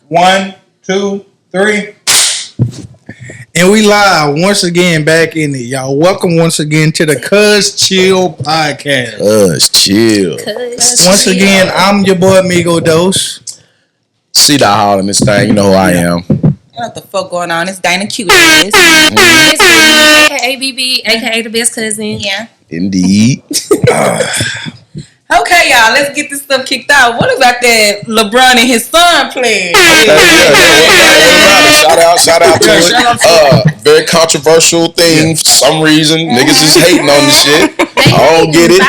1, 2, 3. And we live once again back in it, y'all. Welcome once again to the Cuz Chill Podcast. Cuz Chill. Once again, I'm your boy Migo Dose. See that hollering this thing, you know who I am. What the fuck going on? It's Dana Q. It's me, aka BB, aka the best cousin. Yeah. Indeed. Okay, y'all. Let's get this stuff kicked out. What about that LeBron and his son playing? Shout out to it. Very controversial thing for some reason. Niggas is hating on this shit. I don't get it.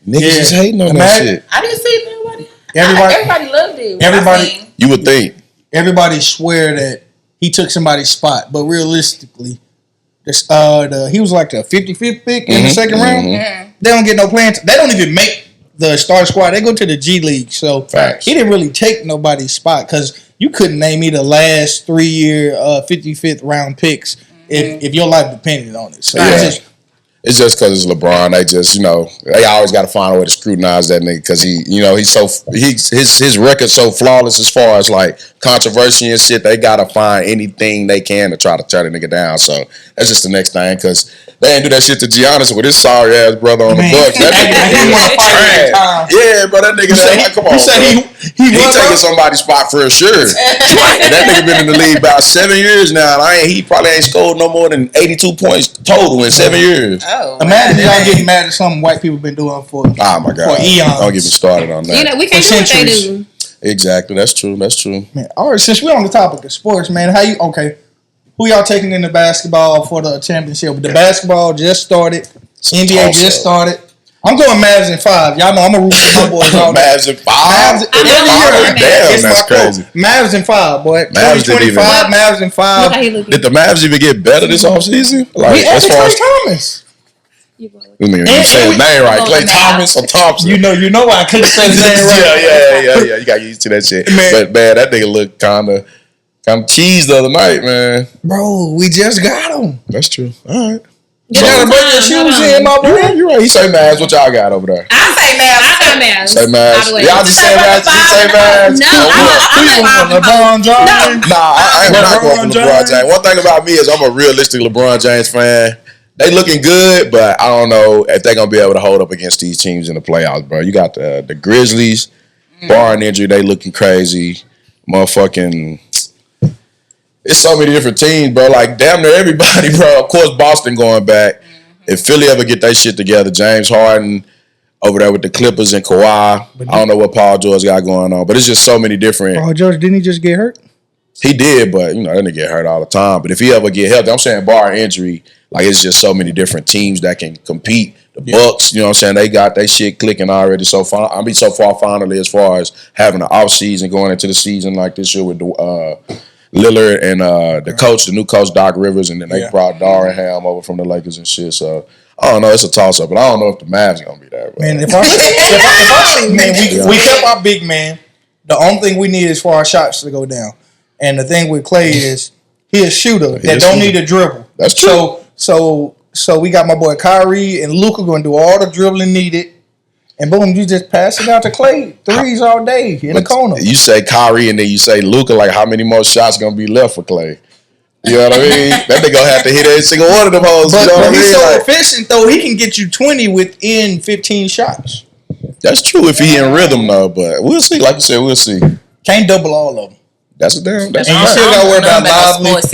Niggas is hating on that shit. I didn't see nobody. Everybody loved it. Everybody. You would think. Everybody swear that he took somebody's spot, but realistically, this he was like the 55th pick in the second round. Mm-hmm. They don't get no playing. They don't even make the star squad. They go to the G League. So Facts. He didn't really take nobody's spot because you couldn't name me the last 3-year 55th round picks if your life depended on it. So It's just because it's LeBron. They just, they always got to find a way to scrutinize that nigga because his record's so flawless as far as like controversy and shit. They got to find anything they can to try to tear the nigga down. So that's just the next thing because they didn't do that shit to Giannis with his sorry ass brother on the Bucks. That nigga trash. Yeah, bro, that nigga. Come on, he taking somebody's spot for sure. And that nigga been in the league about 7 years now, and he probably ain't scored no more than 82 points total in 7 years. Oh, imagine y'all getting mad at something white people been doing for my God, for eons. Don't get me started on that. We can't do what they do. Exactly, that's true. Man, all right, since we're on the topic of sports, man, who y'all taking in the basketball for the championship? The basketball just started. NBA just started. I'm going Mavs in 5. Y'all know I'm a root for my boys. Mavs in 5? Damn, that's crazy. Mavs in 5, boy. Mavs 2025, Mavs in 5. Did the Mavs even get better this offseason? Like, as far as Thomas. You say his name right. Klay Thomas or Thompson. You know why I couldn't say his name right. Yeah. You got used to that shit. But man, that nigga looked kind of cheesed the other night, man. Bro, we just got him. That's true. All right. You gotta bring your shoes in, my boy. You're right. He say Mavs. What y'all got over there? I say Mavs. Say Mavs. Y'all just say Mavs. You say Mavs. No, LeBron James. Nah, I am not going for LeBron James. One thing about me is I'm a realistic LeBron James fan. They looking good, but I don't know if they're gonna be able to hold up against these teams in the playoffs, bro. You got the Grizzlies, barring injury, they looking crazy. Motherfucking, it's so many different teams, bro. Like damn near everybody, bro. Of course, Boston going back. If Philly ever get their shit together, James Harden over there with the Clippers and Kawhi. I don't know what Paul George got going on, but it's just so many different. Paul George, didn't he just get hurt? He did, but that nigga get hurt all the time. But if he ever get healthy, I'm saying barring injury. Like, it's just so many different teams that can compete. The Bucks, you know what I'm saying? They got their shit clicking already so far. So far finally as far as having an off season going into the season like this year with Lillard and the new coach, Doc Rivers, and then they brought Darrenham over from the Lakers and shit. So, I don't know. It's a toss-up, but I don't know if the Mavs are going to be there. Man, if we kept our big man, the only thing we need is for our shots to go down. And the thing with Klay is he a shooter that don't need a dribble. That's true. So we got my boy Kyrie and Luka going to do all the dribbling needed. And boom, you just pass it out to Klay. Threes all day in the corner. You say Kyrie and then you say Luka, like how many more shots going to be left for Klay? You know what I mean? That nigga going to have to hit every single one of them hoes. But, you know what I mean? He's so efficient, though. He can get you 20 within 15 shots. That's true if he in rhythm, though. But we'll see. Like you said, we'll see. Can't double all of them. That's a damn. That's and you still got to worry about Lively. What's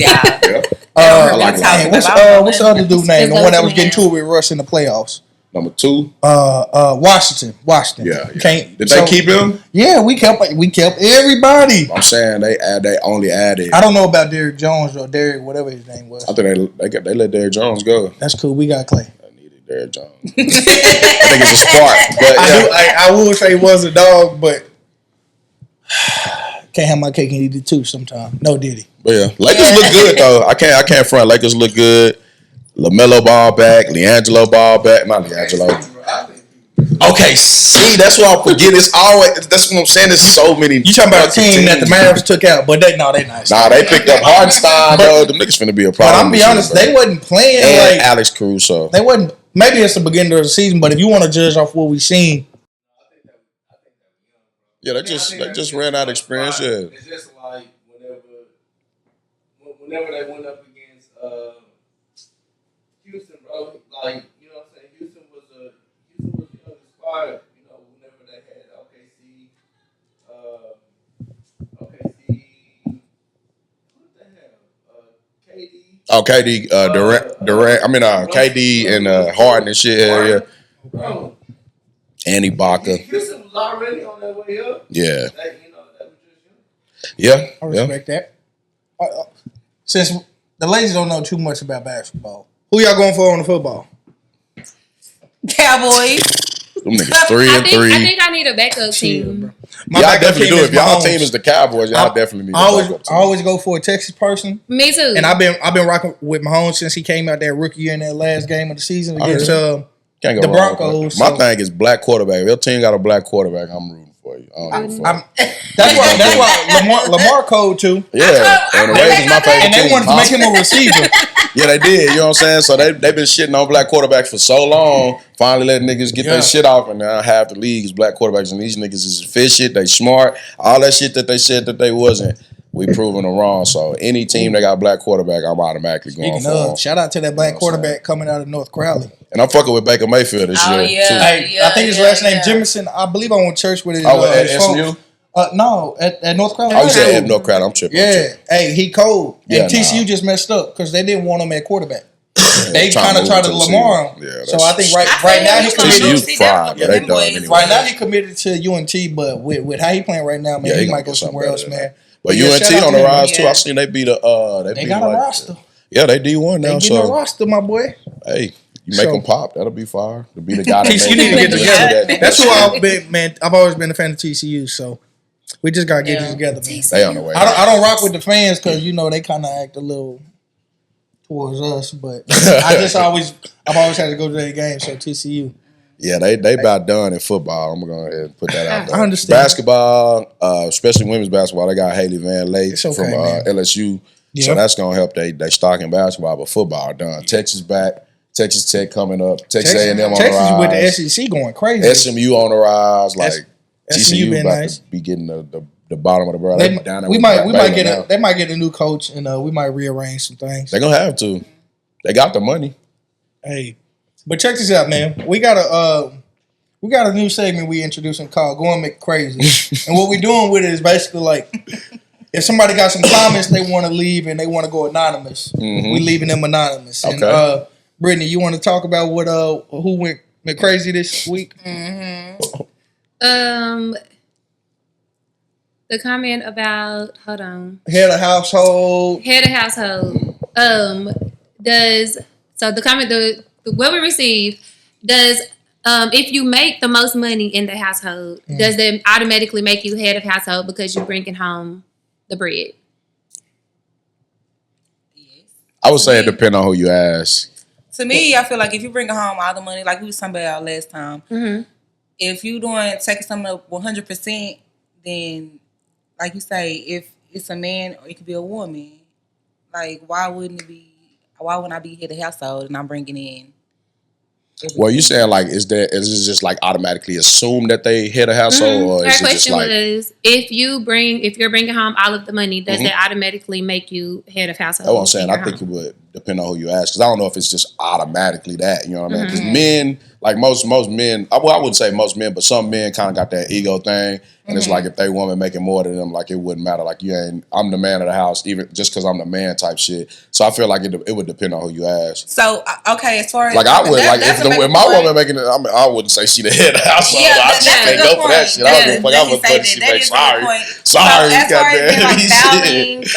the other dude name? The one that was getting to it with Russ in the playoffs. Number 2? Washington. Yeah. Did they keep him? Yeah, we kept everybody. I'm saying they only added. I don't know about Derrick Jones or Derrick, whatever his name was. I think they let Derrick Jones go. That's cool. We got Klay. I needed Derrick Jones. I think it's a spark. But I would say he was a dog, but can't have my cake and eat it too sometimes. No diddy. But yeah, Lakers look good though. I can't front. Lakers look good. LaMelo ball back. LiAngelo ball back. Not LiAngelo. Okay, see, that's what I forget. It's always that's what I'm saying. There's so many. You talking about a team that the Mavs took out, but they nice. Nah, they picked up Hardenstein though. Them niggas finna be a problem. But I'm be honest, they wasn't playing and like Alex Caruso. They wasn't. Maybe it's the beginning of the season, but if you want to judge off what we've seen, Yeah, they just ran out of experience. Yeah. It's just like whenever they went up against Houston, bro. Like you know what I'm saying. Houston was a young squad. You know, whenever they had OKC, what they have? KD. Oh, KD, Durant. I mean, KD and Harden and shit. Yeah. Bro. Andy Baca. Houston was already on their way up. Yeah. That was just Yeah. I respect that. Since the ladies don't know too much about basketball, who y'all going for on the football? Cowboys. Them niggas 3-3. I think I need a backup team. Y'all definitely do. If y'all team is the Cowboys, y'all definitely need a backup team. I always go for a Texas person. Me too. And I've been rocking with Mahomes since he came out that rookie year in that last game of the season against the Broncos. My thing is black quarterback. If your team got a black quarterback, I'm rooting for you. That's why Lamar cold too. Yeah, and the Ravens my favorite and they team. wanted to make him a receiver. Yeah, they did. You know what I'm saying? So they been shitting on black quarterbacks for so long. Finally letting niggas get their shit off, and now half the league is black quarterbacks, and these niggas is efficient. They smart. All that shit that they said that they wasn't, we proving them wrong. So any team that got black quarterback, I'm automatically going for them. Shout out to that black quarterback coming out of North Crowley. And I'm fucking with Baker Mayfield this year too. I think his last name Jimison. I believe I went to church with his. At SMU. No, at North Crowley. Oh, you said at North Crowley. I'm tripping. Yeah, hey, he cold. Yeah, and TCU just messed up because they didn't want him at quarterback. They trying kind of tried to Lamar him. Yeah, so I think right now he committed. TCU fried, but they done anyway. Right now he committed to UNT, but with how he playing right now, man, he might go somewhere else, man. But UNT on the rise too. I seen they beat They got a roster. Yeah, they D1 now. They get a roster, my boy. Hey. You make them pop, that'll be fire. To be the guy that TCU need to get together. That's who I've been, man. I've always been a fan of TCU, so we just gotta get it together, man. They on the way. I don't rock with the fans because they kind of act a little towards us, but I've always had to go to their game. So TCU. Yeah, they about done in football. I'm gonna go ahead and put that out there. I understand. Basketball, especially women's basketball, they got Haley Van Lake from LSU, so that's gonna help they stock in basketball. But football done. Texas back. Texas Tech coming up. Texas A&M on the rise. Texas with the SEC going crazy. SMU on the rise. Like SMU TCU about to be getting the bottom of the barrel. We might get they might get a new coach and we might rearrange some things. They're gonna have to. They got the money. Hey, but check this out, man. We got a new segment we introducing called "Going McCrazy," and what we're doing with it is basically like if somebody got some comments they want to leave and they want to go anonymous, we leaving them anonymous. Okay. And Brittany, you want to talk about who went McCrazy this week? The comment about head of household. The comment what we received does if you make the most money in the household, does that automatically make you head of household because you're bringing home the bread? Yes. I would say it depends on who you ask. To me, I feel like if you bring home all the money, like we was talking about last time, if you taking something up 100%, then like you say, if it's a man or it could be a woman, like why wouldn't I be head of household and I'm bringing in? Well, you saying like is it just like automatically assume that they head a household, or is it just like was if you're bringing home all of the money, does that automatically make you head of household? That's what I'm saying. I think it would depend on who you ask, because I don't know if it's just automatically that. You know what I mean? Because men, like most men, I wouldn't say most men, but some men kind of got that ego thing, and it's like if they woman making more than them, like it wouldn't matter. Like I'm the man of the house, even just because I'm the man type shit. So I feel like it would depend on who you ask. So okay, as far as like I would if my woman making it, I wouldn't say she the head of the household. I just can't go for that shit. I don't give a fuck. I would put she make sorry. As far as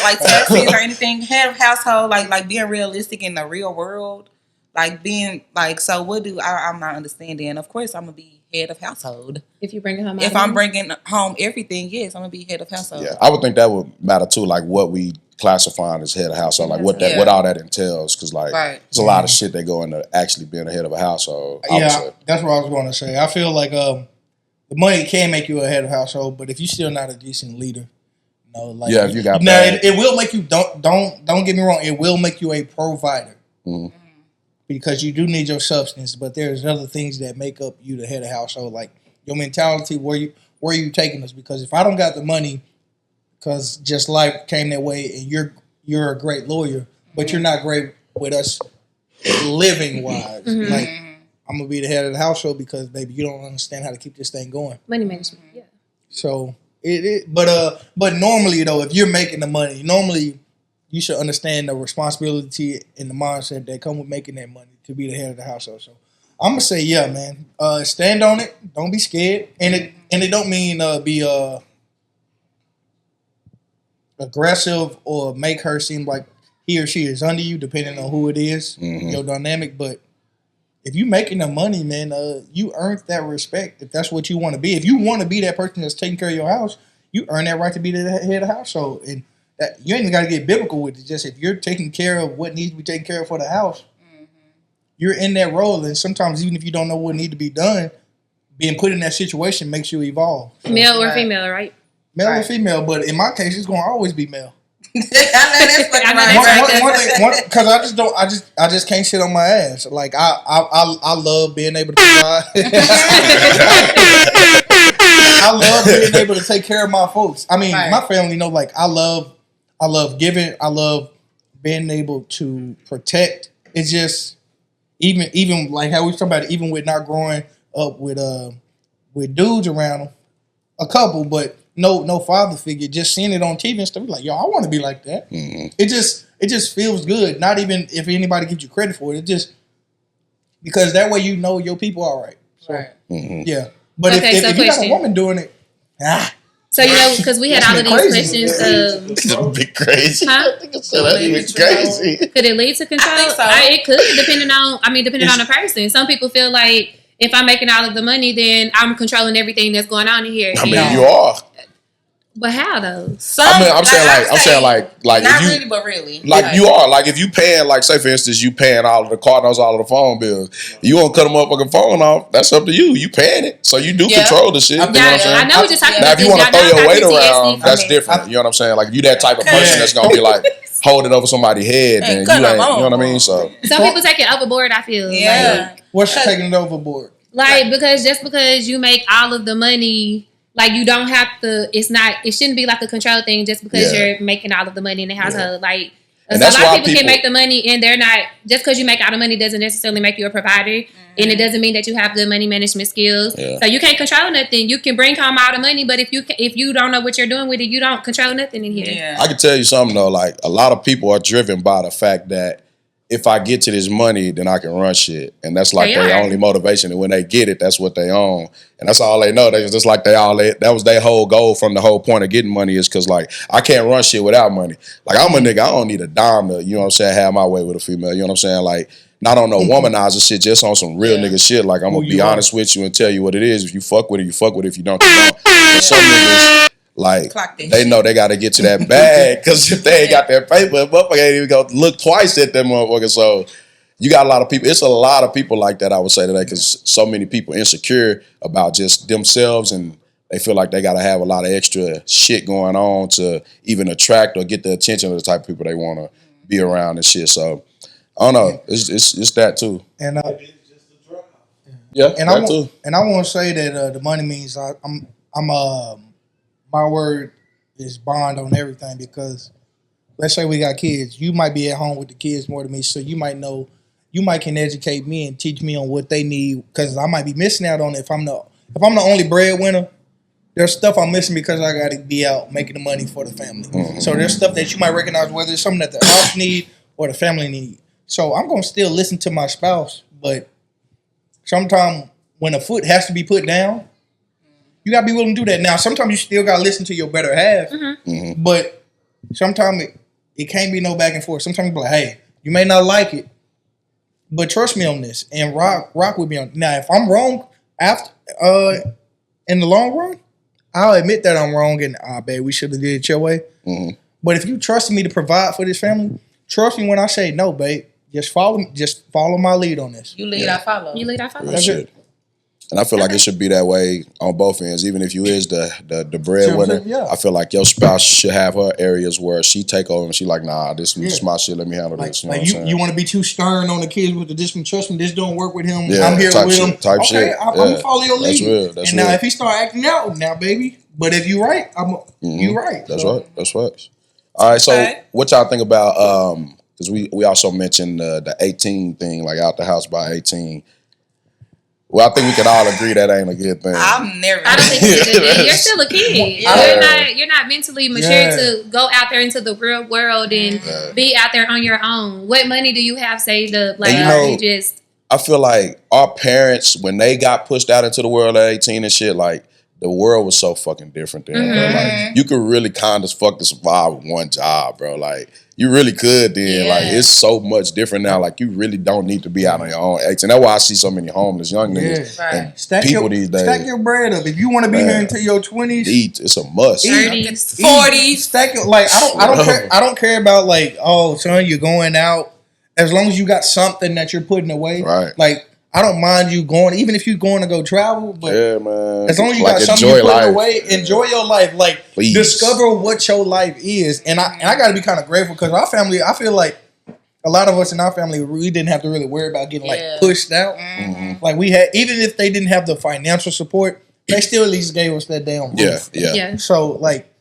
like taxes or anything, head of household, like being realistic in the real world, like being like, so what do I'm not understanding? Of course, I'm gonna be head of household. If you bring home, if I'm bringing home everything, yes, I'm gonna be head of household. Yeah, I would think that would matter too, like what we classifying as head of household, like what all that entails, because like there's a lot of shit that go into actually being a head of a household. Yeah, that's what I was going to say. I feel like the money can make you a head of household, but if you're still not a decent leader, if you got it will make you don't get me wrong, it will make you a provider. Because you do need your substance, but there's other things that make up you the head of household, like your mentality, where where are you taking us? Because if I don't got the money, because just life came that way, and you're a great lawyer, but you're not great with us living wise. Like, I'm gonna be the head of the household because, baby, you don't understand how to keep this thing going. Money management, yeah. So but normally though, if you're making the money, normally you should understand the responsibility and the mindset that come with making that money to be the head of the household. So I'm gonna say, yeah, man, stand on it. Don't be scared, and it don't mean be aggressive or make her seem like he or she is under you, depending on who it is, your dynamic. But if you making the money, man, you earned that respect. If that's what you want to be, if you want to be that person that's taking care of your house, you earn that right to be the head of the household. And that, you ain't even got to get biblical with it. Just if you're taking care of what needs to be taken care of for the house, you're in that role. And sometimes even if you don't know what needs to be done, being put in that situation makes you evolve. So, male or female, right? Male or female, but in my case, it's going to always be male. I know that's fucking right. One thing, because I just can't sit on my ass. Like I love being able to provide. I love being able to take care of my folks. I mean, my family know. Like I love giving. I love being able to protect. It's just even like how we talk about it, even with not growing up with dudes around them, a couple, but. No father figure, just seeing it on TV and stuff. Like, yo, I want to be like that. It just feels good. Not even if anybody gives you credit for it. It just because that way you know your people all right. So, yeah. But okay, if you got a woman doing it, So because we had all of these questions. It's a bit crazy. Huh? That's crazy. Could it lead to control? I think so. It could, depending on the person. Some people feel like if I'm making all of the money, then I'm controlling everything that's going on in here. I mean, you are. But how though? I'm saying like not if you, really, but really. like you are, like if you paying, like say for instance, you paying all of the car notes, all of the phone bills, you want to cut a motherfucking phone off, that's up to you. You paying it, so you do control the shit. You know what I'm saying? I know what you're talking now, about. if you want to throw your weight around, that's it. different. You know what I'm saying? Like if you that type of person that's gonna be like holding over somebody's head, then you ain't, you know what I mean? So some people take it overboard. I feel. Yeah. Like, what's taking it overboard? Like because you make all of the money. Like you don't have to. It shouldn't be like a control thing just because you're making all of the money in the household. Like a lot of people can make the money and they're not. Just because you make all the money doesn't necessarily make you a provider, and it doesn't mean that you have good money management skills. Yeah. So you can't control nothing. You can bring home all the money, but if you don't know what you're doing with it, you don't control nothing in here. Yeah. I can tell you something though. Like a lot of people are driven by the fact that if I get to this money, then I can run shit. And that's like their only motivation. And when they get it, that's what they own. And that's all they know. They just like that was their whole goal from the whole point of getting money is because like I can't run shit without money. Like I'm a nigga, I don't need a dime to, you know what I'm saying, have my way with a female. You know what I'm saying? Like not on no womanizer shit, just on some real nigga shit. Like I'm gonna be honest with you and tell you what it is. If you fuck with it, you fuck with it. If you don't, you don't. But some niggas like they know they got to get to that bag because if they ain't got that paper, motherfucker ain't even gonna look twice at them motherfucker. So you got a lot of people. It's a lot of people like that. I would say today because so many people insecure about just themselves and they feel like they got to have a lot of extra shit going on to even attract or get the attention of the type of people they want to be around and shit. So I don't know. It's that too. And yeah, and I want to say that the money means I'm my word is bond on everything because let's say we got kids. You might be at home with the kids more than me, so you might can educate me and teach me on what they need because I might be missing out on it if I'm the only breadwinner. There's stuff I'm missing because I got to be out making the money for the family. Mm-hmm. So there's stuff that you might recognize whether it's something that the house need or the family need. So I'm gonna still listen to my spouse, but sometimes when a foot has to be put down. You gotta be willing to do that. Now, sometimes you still gotta listen to your better half, but sometimes it can't be no back and forth. Sometimes you be like, "Hey, you may not like it, but trust me on this and rock with me on." Now, if I'm wrong after in the long run, I'll admit that I'm wrong and babe, we should have did it your way. Mm-hmm. But if you trust me to provide for this family, trust me when I say no, babe. Just follow my lead on this. You lead, I follow. You lead, I follow. That's it. And I feel like it should be that way on both ends. Even if you is the breadwinner, Yeah. I feel like your spouse should have her areas where she take over and she like, nah, this is my shit. Let me handle this. You know what I'm saying? You want to be too stern on the kids with the this one, trust me, this don't work with him. Yeah, I'm here with him. Type Okay, shit. I'm gonna follow your lead. That's real. That's and real. now if he start acting out, now baby. But if you right, you right. That's so. right. That's right. All right. So Okay. what y'all think about? Because we also mentioned the 18 thing, like out the house by 18. Well, I think we can all agree that ain't a good thing. I'm never. I don't think it's a good thing. You're still a kid. You're not mentally mature to go out there into the real world and be out there on your own. What money do you have saved up? Like you just. I feel like our parents, when they got pushed out into the world at 18 and shit, like the world was so fucking different then. Bro. Like you could really kind of fucking survive with one job, bro. Like you really could then. Like it's so much different now. Like you really don't need to be out on your own 18. That's why I see so many homeless young niggas and people these days. Stack your bread up. If you want to be here until your 20s, eat. It's a must. 30s, 40s. Stack your I don't care about like, oh son, you're going out. As long as you got something that you're putting away. Right. Like I don't mind you going, even if you're going to go travel, but man. as long as you got something you're putting away, enjoy your life. Like discover what your life is. And I gotta be kind of grateful because our family, I feel like a lot of us in our family, we didn't have to really worry about getting like pushed out. Like we had, even if they didn't have the financial support, they still at least gave us that damn roof. Yeah. So like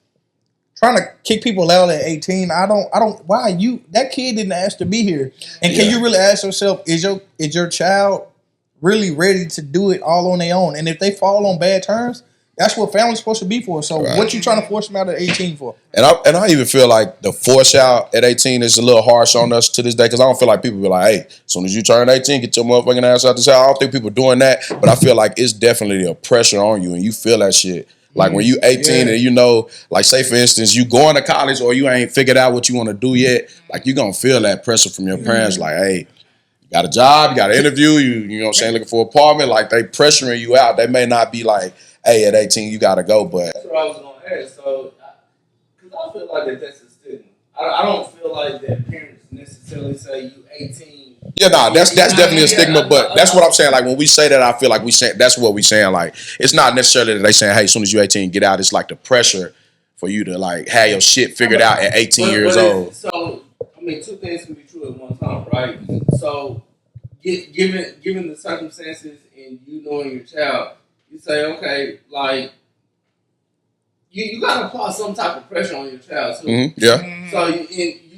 trying to kick people out at 18, I don't why that kid didn't ask to be here. And can you really ask yourself, is your child really ready to do it all on their own? And if they fall on bad terms, that's what family's supposed to be for. So what you trying to force them out at 18 for? And I even feel like the force out at 18 is a little harsh on us to this day because I don't feel like people be like, hey, as soon as you turn 18, get your motherfucking ass out the house. I don't think people doing that, but I feel like it's definitely a pressure on you and you feel that shit. Like when you 18 and you know, like say for instance, you going to college or you ain't figured out what you want to do yet, like you gonna feel that pressure from your parents like, hey, you got a job, you got an interview, you know what I'm saying, looking for an apartment, like they pressuring you out. They may not be like, hey, at 18 you gotta go, but. That's what I was going to ask. So, because I feel like that's a stigma. I don't feel like that parents necessarily say you 18. Yeah, that's definitely a stigma, but that's what I'm saying. Like when we say that, I feel like we say that's what we saying. Like it's not necessarily that they saying, "Hey, as soon as you 18, get out." It's like the pressure for you to like have your shit figured out at 18 years old. So I mean, two things can be true at one time, right? So given the circumstances and you knowing your child, you say, okay, like you got to apply some type of pressure on your child too. Mm-hmm. Yeah. So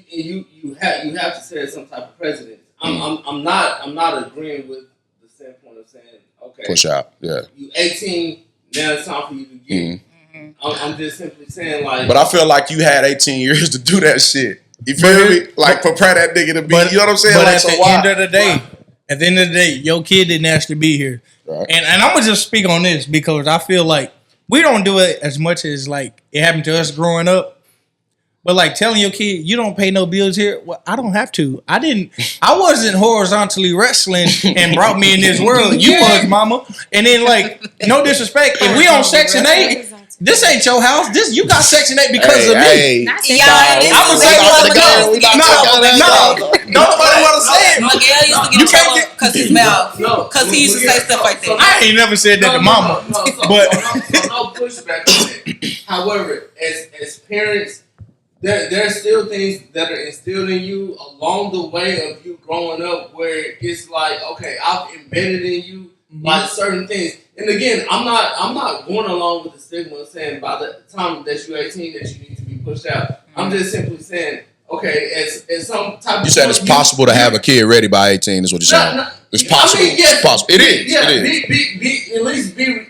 you have to set some type of precedent. I'm not agreeing with the standpoint of saying, okay, push out. Yeah. You 18, now it's time for you to get. I'm just simply saying like. But I feel like you had 18 years to do that shit. You feel me? Like prepare that nigga to be. You know what I'm saying? But like, at the end of the day, your kid didn't ask to be here. Right. And I'm gonna just speak on this because I feel like we don't do it as much as like it happened to us growing up. But like telling your kid you don't pay no bills here, well, I don't have to. I wasn't horizontally wrestling and brought me in this world. You was, mama. And then like, no disrespect, if we on Section 8, this ain't your house. This you got Section 8 because of me. I'm gonna say no. Nobody want to say it. Miguel used to get in trouble because his mouth, because he used to say stuff like that. I ain't never said that to mama. But no pushback on that. However, as parents. There are still things that are instilled in you along the way of you growing up where it's like, okay, I've embedded in you like certain things. And again, I'm not going along with the stigma of saying by the time that you're 18 that you need to be pushed out. I'm just simply saying, okay, as some type of... You said it's possible to have a kid ready by 18 is what you're saying. It's possible. I mean, yes, it's possible. It is. Yeah, it is. Be at least be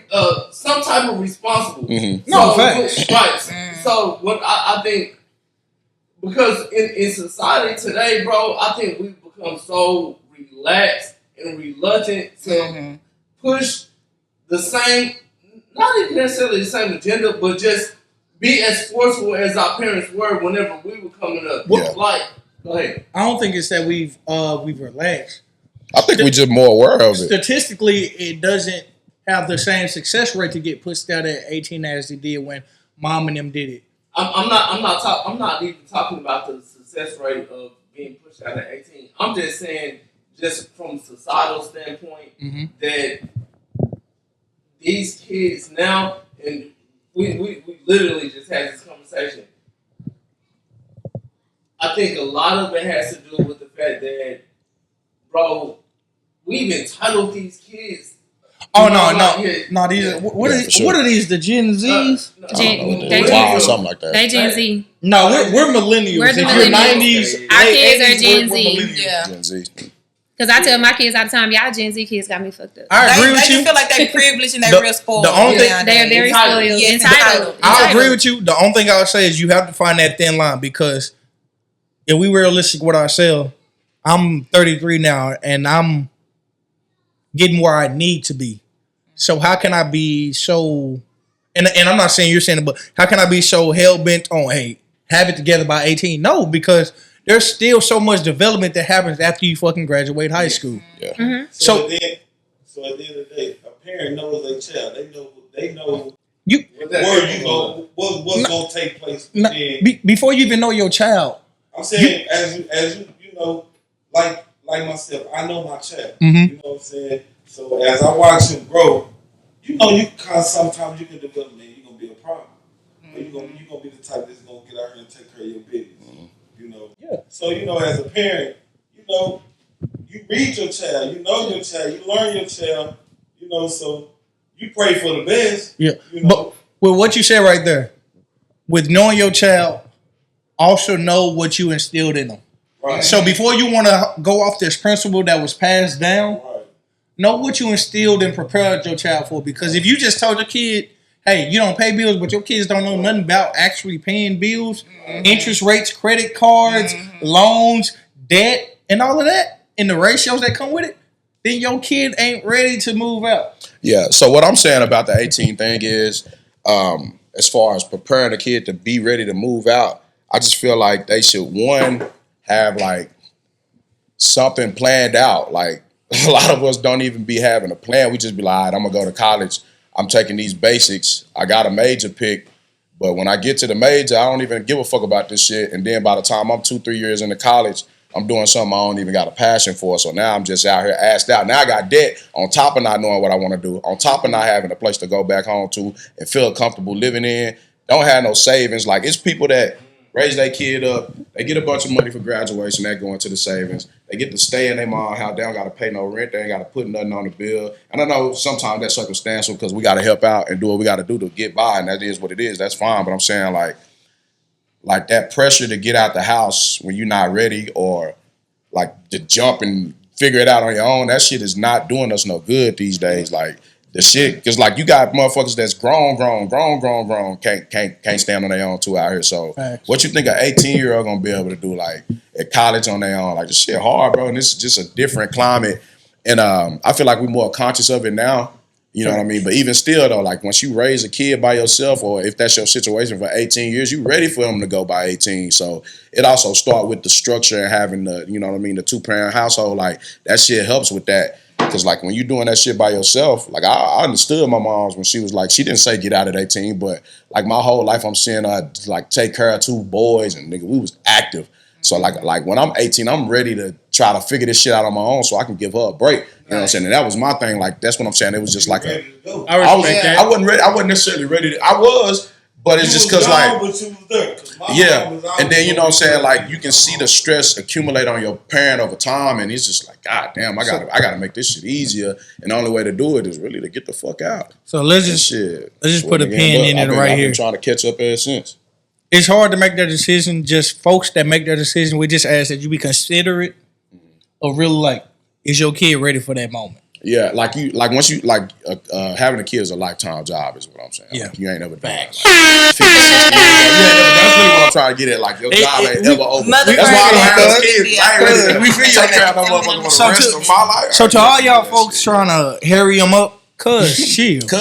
some type of responsible. No, facts. Right. So what I think... Because in society today, bro, I think we've become so relaxed and reluctant to push the same, not even necessarily the same agenda, but just be as forceful as our parents were whenever we were coming up. Yeah. Like, go ahead. I don't think it's that we've relaxed. I think we're just more aware of it. Statistically, it doesn't have the same success rate to get pushed out at 18 as it did when mom and them did it. I'm not even talking about the success rate of being pushed out at 18. I'm just saying, just from a societal standpoint, that these kids now, and we literally just had this conversation. I think a lot of it has to do with the fact that, bro, we've entitled these kids. Oh no! These what are these? The Gen Zs? Something like that. They Gen Z. No, we're millennials. We're the if you're millennials. 90s, Our kids are Gen we're Z. Yeah. Gen Z. Because I tell my kids all the time, y'all Gen Z kids got me fucked up. I agree with They you. just feel like they privileged and they real spoiled. The only thing They are very spoiled. Yeah, Entitled. I agree with you. The only thing I would say is you have to find that thin line because if we realistic with ourselves, I'm 33 now and I'm getting where I need to be. So how can I be so? And I'm not saying you're saying it, but how can I be so hell bent on have it together by 18? No, because there's still so much development that happens after you fucking graduate high school. Yeah. Mm-hmm. So at the end of the day, a parent knows their child. They know where you go, what's gonna take place. Before you even know your child. I'm saying as you know, like myself, I know my child. Mm-hmm. You know what I'm saying? So as I watch him grow, you know sometimes you can develop, man, you're gonna be a problem. You're gonna be the type that's gonna get out here and take care of your business. You know? Yeah. So, as a parent, you read your child, you know your child, you learn your child, so you pray for the best. Yeah. But with what you said right there, with knowing your child, also know what you instilled in them. Right. So before you want to go off this principle that was passed down, know what you instilled and prepared your child for. Because if you just told your kid, hey, you don't pay bills, but your kids don't know nothing about actually paying bills, interest rates, credit cards, loans, debt, and all of that, and the ratios that come with it, then your kid ain't ready to move out. Yeah. So what I'm saying about the 18 thing is, as far as preparing a kid to be ready to move out, I just feel like they should, one, have like something planned out. Like a lot of us don't even be having a plan. We just be like, all right, I'm going to go to college. I'm taking these basics. I got a major pick. But when I get to the major, I don't even give a fuck about this shit. And then by the time I'm 2-3 years into college, I'm doing something I don't even got a passion for. So now I'm just out here assed out. Now I got debt on top of not knowing what I want to do, on top of not having a place to go back home to and feel comfortable living in. Don't have no savings. Like, it's people that raise their kid up. They get a bunch of money for graduation. That go into the savings. They get to stay in their mom's house. They don't got to pay no rent. They ain't got to put nothing on the bill. And I know sometimes that's circumstantial because we got to help out and do what we got to do to get by. And that is what it is. That's fine. But I'm saying like that pressure to get out the house when you're not ready, or like to jump and figure it out on your own, that shit is not doing us no good these days. Like, the shit, because like you got motherfuckers that's grown, can't stand on their own too out here. So what you think an 18-year-old gonna be able to do like at college on their own? Like, this shit hard, bro. And this is just a different climate. And I feel like we're more conscious of it now. You know what I mean? But even still though, like once you raise a kid by yourself, or if that's your situation for 18 years, you ready for them to go by 18. So it also start with the structure and having the, you know what I mean, the 2-parent household. Like that shit helps with that. Because, like, when you're doing that shit by yourself, like, I understood my mom's when she was like, she didn't say get out at 18, but, like, my whole life I'm seeing her, like, take care of 2 boys, and, nigga, we was active. So, like when I'm 18, I'm ready to try to figure this shit out on my own so I can give her a break. You know what I'm saying? And that was my thing. Like, that's what I'm saying. It was just like I wasn't ready. I wasn't necessarily ready to, I was, but it's just because, like, and then, you know what I'm saying, like, you can see the stress accumulate on your parent over time, and it's just like, God damn, I gotta make this shit easier, and the only way to do it is really to get the fuck out. So let's just put a pin in it right here. I've been trying to catch up ever since. It's hard to make that decision. Just folks that make that decision, we just ask that you be considerate of really, like, is your kid ready for that moment? Yeah, once you having a kid is a lifetime job, is what I'm saying. Yeah, like, you ain't never done it. Like, 50, 60 years. That's really what I'm trying to get at. Like, your job ain't ever over. That's why I don't have those kids. I ain't ready to take care of no motherfucker for the rest of my life. So to all y'all folks trying to hurry them up, chill. Before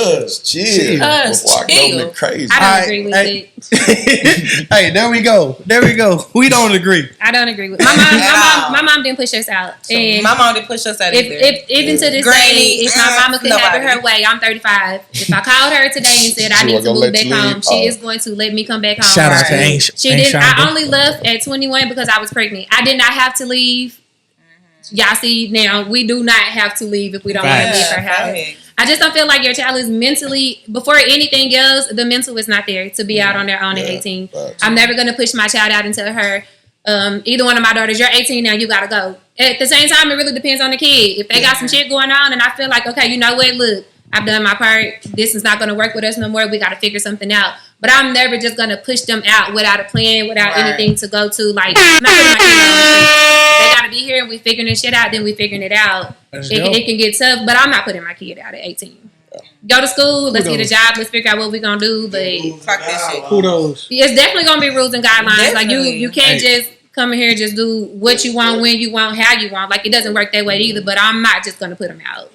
I go crazy. I don't agree with it. Hey, there we go. We don't agree. I don't agree with my mom didn't push us out. So and my mom didn't push us out either. Even to this day, if my mama could have it her way, I'm 35. If I called her today and said I need to move back home, she is going to let me come back home. Shout out to Ain't. She didn't. I only left at 21 because I was pregnant. I did not have to leave. Y'all see now, we do not have to leave if we don't want to leave our house. I just don't feel like your child is mentally, before anything else, the mental is not there to be out on their own at 18. I'm never going to push my child out and tell her, either one of my daughters, you're 18 now, you got to go. At the same time, it really depends on the kid. If they got some shit going on and I feel like, okay, you know what, look, I've done my part. This is not going to work with us no more. We got to figure something out. But I'm never just going to push them out without a plan, without anything to go to. Like, I'm not putting my kid on the street. They got to be here and we figuring this shit out, then we figuring it out. It can get tough, but I'm not putting my kid out at 18. Go to school, let's get a job, let's figure out what we're going to do. But fuck that shit. Kudos. It's definitely going to be rules and guidelines. Definitely. Like, you can't just come in here and just do what you want, when you want, how you want. Like, it doesn't work that way either, but I'm not just going to put them out.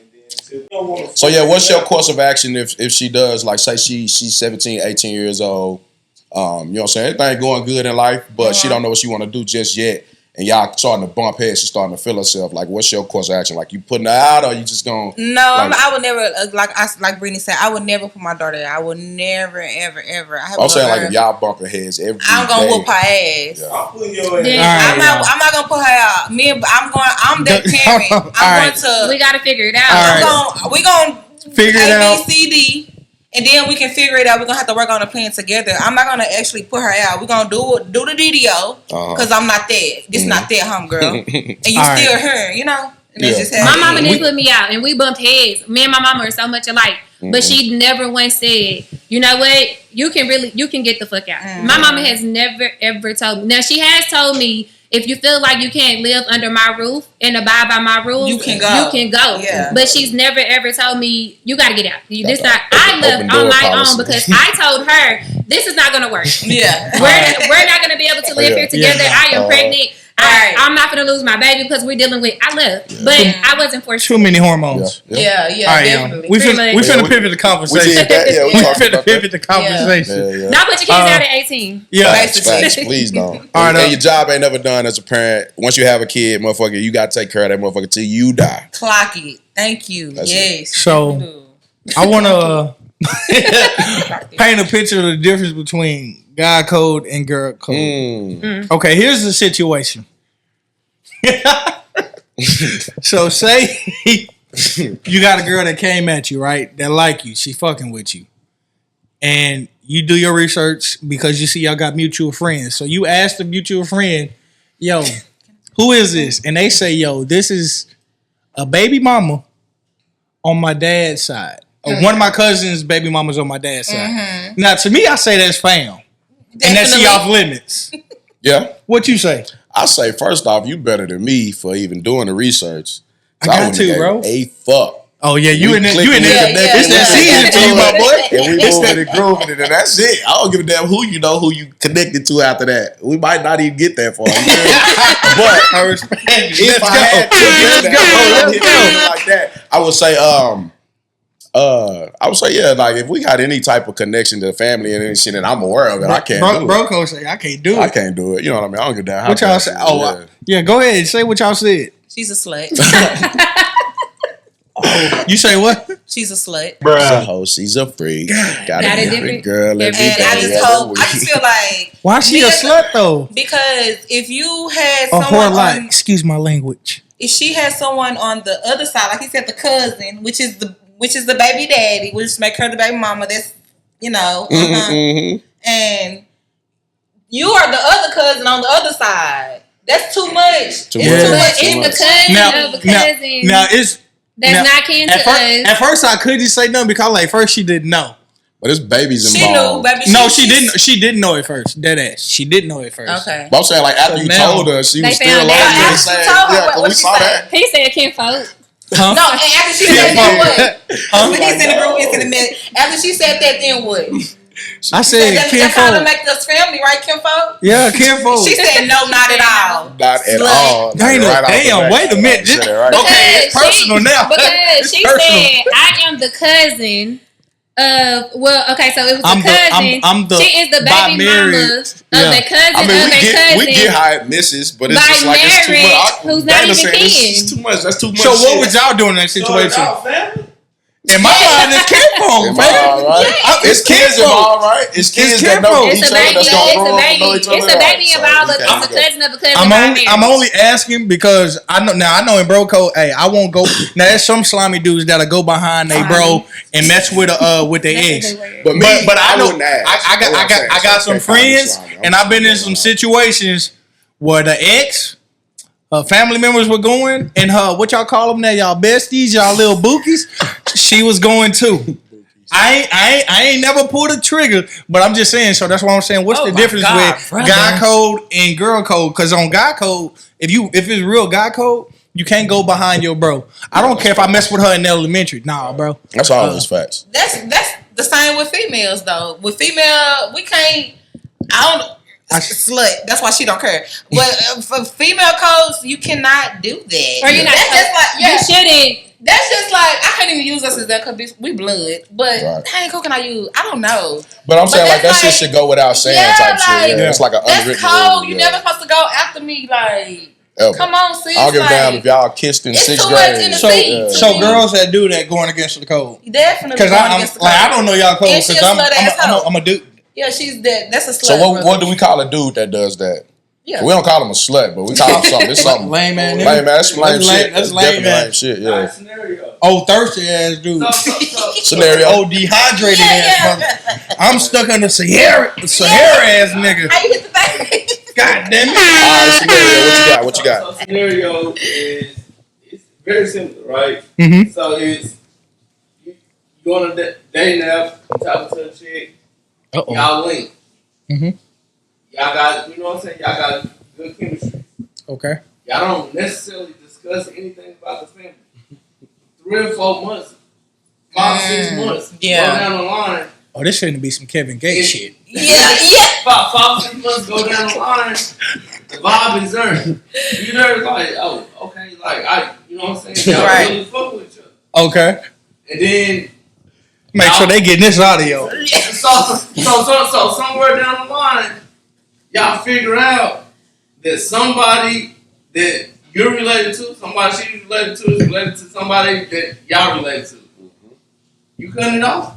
So yeah, what's your course of action if she does, like, say she's 17, 18 years old, you know what I'm saying, everything going good in life, but she don't know what she want to do just yet, and y'all starting to bump heads, she's starting to feel herself, like, what's your course of action? Like, you putting her out, or you just going to... No, I would never, like Brittany said, I would never put my daughter out. I would never, ever, ever. I'm saying, like, if y'all bumping heads every I'm going to whoop her ass. Yeah. I'm putting your ass. Yeah. I'm not going to put her out. I'm that parent. I'm going to... We got to figure it out. We're going to figure it out. A, B, C, D. And then we can figure it out. We're going to have to work on a plan together. I'm not going to actually put her out. We're going to do the DDO because I'm not that. It's not that, homegirl. And you still her, you know? And that's just my mama didn't put me out, and we bumped heads. Me and my mama are so much alike. But she never once said, you know what, you can get the fuck out. My mama has never, ever told me. Now, she has told me, if you feel like you can't live under my roof and abide by my rules, you can go. Yeah. But she's never ever told me you got to get out. I left on my own because I told her this is not going to work. Yeah, we're not going to be able to live here together. I am pregnant. I'm not going to lose my baby because we're dealing with. I left, but I wasn't forced. Too many hormones. Yeah, definitely. We finna pivot the conversation. We finna pivot the conversation. Not put your kids out at 18. Yeah, facts, please don't. All right, and your job ain't never done as a parent. Once you have a kid, motherfucker, you got to take care of that motherfucker till you die. Clock it. Thank you. That's yes. So I want to paint a picture of the difference between guy code and girl code. Okay, here's the situation. So say you got a girl that came at you, right? That like you. She fucking with you. And you do your research because you see y'all got mutual friends. So you ask the mutual friend, yo, who is this? And they say, yo, this is a baby mama on my dad's side. One of my cousins' baby mamas on my dad's side. Now, to me, I say that's fam. And that's she off limits. Yeah. What you say? I say, first off, you better than me for even doing the research. I got to, bro. A fuck. Oh, yeah, you in there. It's that season for you, my boy. And we moving and grooving it, and that's it. I don't give a damn who you know, who you connected to after that. We might not even get that far. But I respect you. if I had to get that like that, I would say, yeah, like if we got any type of connection to the family and any shit that I'm aware of, I can't do it. Bro, coach say, I can't do it. I can't do it. You know what I mean? I don't give a damn. What y'all say? Oh, yeah, go ahead. Say what y'all said. She's a slut. You say what? She's a slut. She's a hoe. She's a freak. Got a different girl. And I just feel like, why is she a slut though? Because if you had a someone whore, excuse my language. If she has someone on the other side, like he said, the cousin, which is the baby daddy, which make her the baby mama. That's and you are the other cousin on the other side. That's too much. It's too much. It's the cousin of a cousin. Now it's. That's not kin to us. At first, I couldn't say nothing because, like, first she didn't know. But it's babies involved. She knew, baby. No, she didn't. She didn't know it first. Dead ass. She didn't know it first. Okay. But I'm saying, like, after you told her, she was still like, yeah, we saw that. He said kinfolk. Huh? No, and after she said that, what? After she said that, then what? I said kinfolk. That's how to make us family, right, kinfolk? Yeah, kinfolk. She said no, not at all. Not at all. Damn, wait a minute. Okay, it's personal now. Because she said, I am the cousin of, so it was the cousin. She is the baby mama of the cousin of a cousin. We get how it misses, but it's just like, it's too much. Who's not even kin. It's too much. That's too much. So what would y'all do in that situation? In my mind, it's kinfolk, man. It's kids involved, right? It's kids that know each other. That's gonna grow up and know each other. It's a baby involved. It's a cousin of a cousin. I'm only asking because I know in bro code. Hey, I won't go. Now there's some slimy dudes that'll go behind they bro and mess with their ex. But I know I got some friends and I've been in some situations where the ex. Her family members were going, and her, what y'all call them now, y'all besties, y'all little bookies, she was going too. I ain't never pulled a trigger, but I'm just saying, so that's why I'm saying, what's the difference with guy code and girl code? Because on guy code, if it's real guy code, you can't go behind your bro. I don't care if I mess with her in elementary. Nah, bro. That's always facts. That's the same with females, though. With female, we can't, slut. That's why she don't care. But for female codes, you cannot do that. Or you're not. That's just like, you shouldn't. That's just like, I can't even use us as that because we blood. But dang, who can I use? I don't know. But I'm saying like that shit should go without saying type shit. Yeah. It's like an that's unwritten cold. rule. You never supposed to go after me like. Ever. Come on, sis. I don't give a damn if y'all kissed in 6th grade. So girls that do that going against the code. Definitely. Because I don't know y'all code because I'm a dude. Yeah, she's that. That's a slut. So what do we call a dude that does that? Yeah. We don't call him a slut, but we call him something. It's something lame man. Lame man. That's some lame shit. That's lame man. Lame shit. Yeah. Scenario. Oh, thirsty ass dude. Scenario. Oh, dehydrated ass mother. I'm stuck under Sahara ass nigga. How you hit the thing? God damn it. All right, scenario. What you got? So scenario is it's very simple, right? Mm-hmm. So it's you on a dating app, talking to a chick, y'all link. Mm-hmm. Y'all got, you know what I'm saying? Y'all got good chemistry. Okay. Y'all don't necessarily discuss anything about the family. 3 or 4 months, 5 6 months, go down the line. Oh, this shouldn't be some Kevin Gates shit. Yeah. 5 6 months go down the line. The vibe is there. You there like, oh, okay, like you know what I'm saying? Y'all really fuck with each other. Okay. And then make sure they getting this audio. So somewhere down the line, y'all figure out that somebody that you're related to, somebody she's related to is related to somebody that y'all related to. You cutting it off?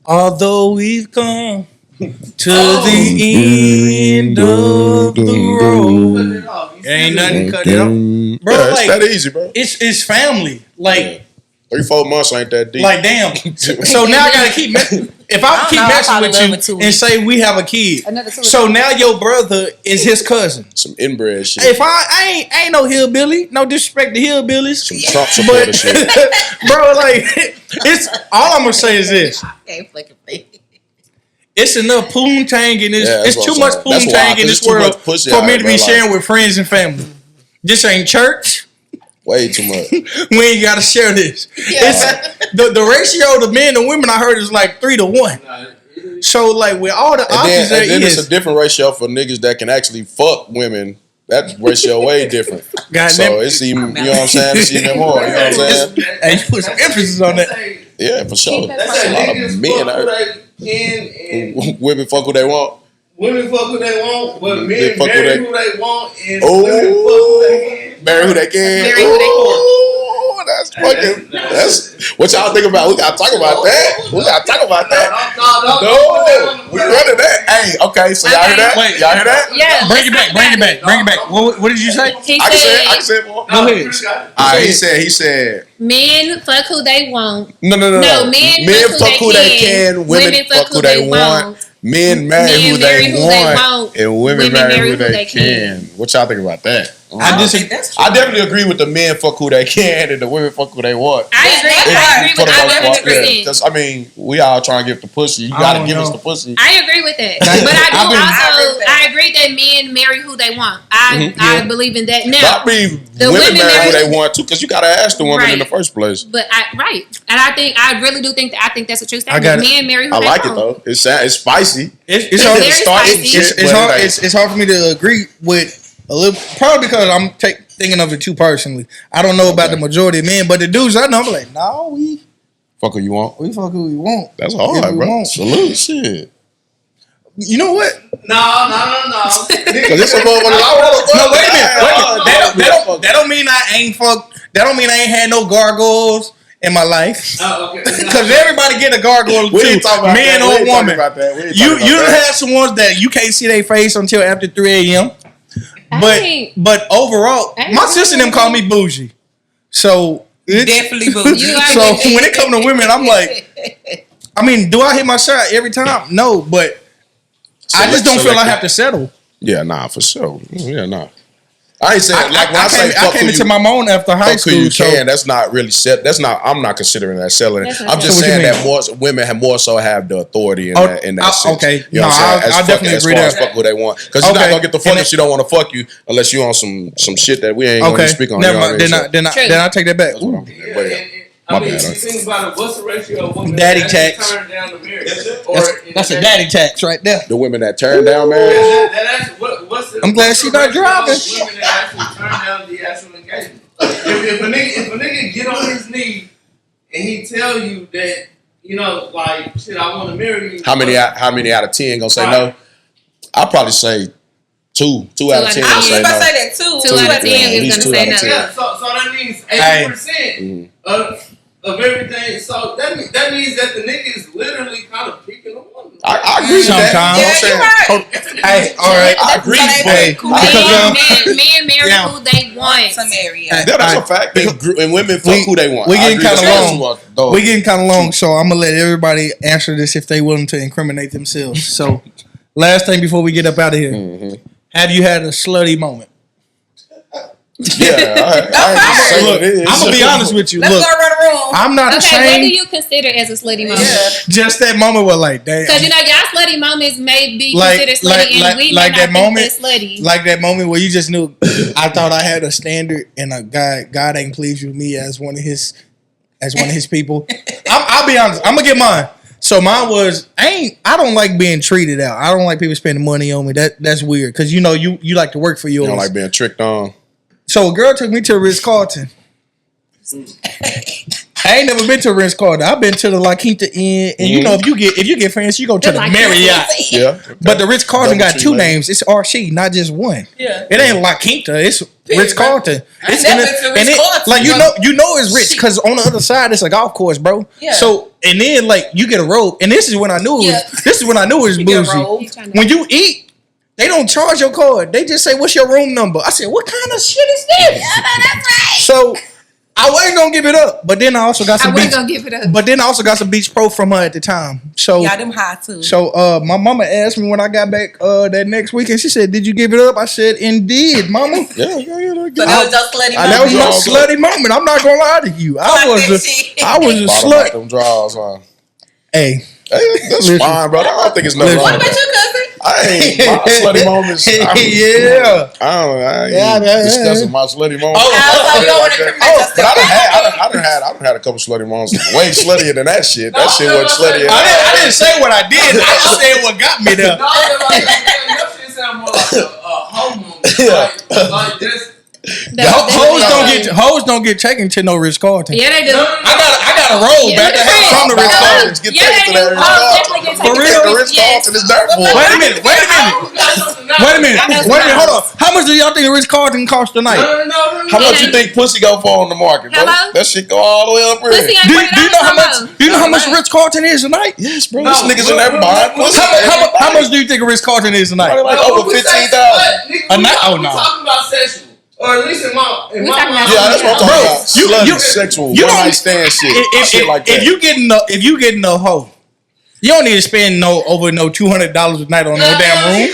Although we've come to the end of the road, ain't nothing cut it off. Bro, yeah, it's that easy, bro. It's family. Like 3-4 months ain't that deep. Like damn. So now I gotta keep. If I keep messing with you and say we have a kid, so now your brother is his cousin. Some inbred shit. If I ain't no hillbilly, no disrespect to hillbillies. Some Trump supporter shit. Bro, like it's all I'm gonna say is this. I can't fucking think. It's enough poontang in this. It's too much poontang in this world for me to be sharing with friends and family. This ain't church. Way too much. We ain't gotta share this. Yeah. It's the ratio of the men and women I heard is like 3 to 1. So like with all the options and then it's a different ratio for niggas that can actually fuck women. That ratio way different. So it's even, you know what I'm saying? It's even more. You know what I'm saying? And you put some emphasis on that. Yeah, for sure. That's a lot of men out and women fuck who they want. Women fuck who they want, but men fuck marry who they want, and women fuck who they can. Marry who they can. Marry who they can. That's fucking. That's what y'all think about. We gotta talk about that. We gotta talk about that. No, we running that. Hey, okay. So y'all hear that? Wait, y'all hear that? Yeah. Bring it back. What did you say? He I said, can say it more. Go ahead. All right, he said. men fuck who they want. No. Men fuck who they can. Women fuck who they want. Men marry who they want, and women marry who they can. What y'all think about that? I definitely agree with the men fuck who they can and the women fuck who they want. I agree with that 100%. Because I mean, we all trying to get the pussy. You gotta give us the pussy. I agree with that, but I agree that men marry who they want. I believe in that. Now, I mean, women marry who they want too, because you gotta ask the woman in the first place. But and I really do think that's a true statement. Men marry who they want. I like it though. It's spicy. It's hard for me to agree with. A little, probably because I'm thinking of it too personally. I don't know about the majority of men, but the dudes I know, I'm like, no, we fuck who you want. We fuck who we want. That's hard, bro. Salute, shit. You know what? No. Because it's a motherfucker. No, wait a minute. That don't mean I ain't fuck. That don't mean I ain't had no gargles in my life. Oh, okay. Because everybody get a gargoyle too, man or woman. You have some ones that you can't see their face until after 3 a.m. But overall, my sister and them call me bougie. So Definitely bougie. So when it comes to women, I'm like, I mean, do I hit my shot every time? No, but I just don't feel I have to settle. Yeah, nah, for sure. Yeah, nah. I ain't saying like when I say I came into my own after high school. You can. That's not really set. That's not. I'm not considering that selling. I'm just saying that more women have more so have the authority in that sense. Okay, you know what I'm saying? I definitely agree as fuck who they want, because you're not gonna get the fuck if she don't want to fuck you unless you on some shit that we ain't gonna speak on. Never mind. Then I take that back. I mean, if you think about it, what's the ratio of women daddy that tax turn down the marriage? That's a daddy tax right there. The women that turn down marriage. I'm glad she's not driving. Women that actually turn down the actual engagement. If a nigga get on his knee and he tell you that, you know, like, shit, I want to marry you. How many out of 10 gonna say no? I'll probably say two out of 10. I was about to say that too. 2 out of 10 is gonna say no. Yeah, so that means 80% of everything. So that means that the nigga is literally kind of picking a woman. I agree with that. Yeah, you're right. Hey, all right, I agree. Men marry who they want to marry. That's a fact. And women fuck who they want. We getting kind of long. We getting kind of long, so I'm gonna let everybody answer this if they willing to incriminate themselves. So, last thing before we get up out of here, have you had a slutty moment? Yeah, I'm gonna be honest with you. Let's go around the room. I'm not ashamed. What do you consider as a slutty moment? Yeah. Just that moment where, like, damn. Because you know, y'all slutty moments may be considered slutty, and we may not think they're slutty. Like that moment where you just knew. I thought I had a standard, and God ain't pleased with me as one of his people. I'll be honest. I'm gonna get mine. So mine was I don't like being treated out. I don't like people spending money on me. That's weird because you know you like to work for yours. You don't like being tricked on. So a girl took me to Ritz-Carlton. I ain't never been to Ritz-Carlton. I've been to the La Quinta Inn, and you know if you get fancy, you go to the Marriott. Yeah, but the Ritz-Carlton got two names. It's RC, not just one. Yeah, it ain't La Quinta. It's Ritz-Carlton. It's like you know it's rich because on the other side it's a golf course, bro. Yeah. So and then like you get a robe, and this is when I knew it was bougie. When you eat. They don't charge your card. They just say, "What's your room number?" I said, "What kind of shit is this?" Yeah, that's right. So I wasn't gonna give it up, but then I also got some. But then I also got some Beach Pro from her at the time. So yeah, them high too. So my mama asked me when I got back that next weekend. She said, "Did you give it up?" I said, "Indeed, mama." So that was your slutty moment. That was my slutty moment. I'm not gonna lie to you. I was a slut. Them draws, huh? Hey, that's fine, bro. I don't think it's nothing wrong. What about you, cousin? I ain't my slutty moments. I ain't discussing my slutty moments. But I done had a couple slutty moments. Way sluttier than that shit. That shit wasn't slutty. I didn't say what I did. I just said what got me there. Your shit sound more like a hoe moment. Like this. Hoes don't get taken to no Ritz-Carlton. Yeah, they do. I got a roll back to have from the Ritz-Carlton. Get taken to that Ritz-Carlton. For real? The Ritz-Carlton is dirt boy. Wait a minute. Hold on. How much do y'all think the Ritz-Carlton cost tonight? No. How much you think pussy go for on the market, bro? That shit go all the way up. Do you know how much Ritz-Carlton is tonight? Yes, bro. These niggas in there buying pussy. How much do you think a Ritz-Carlton is tonight? Like over 15,000. A night? Oh no. We're talking about sexual. Or at least in my mind. Yeah, that's what I'm talking about. Slutty, sexual, one night stand shit. Shit like that. If you getting a hoe, you don't need to spend over $200 a night on no damn room.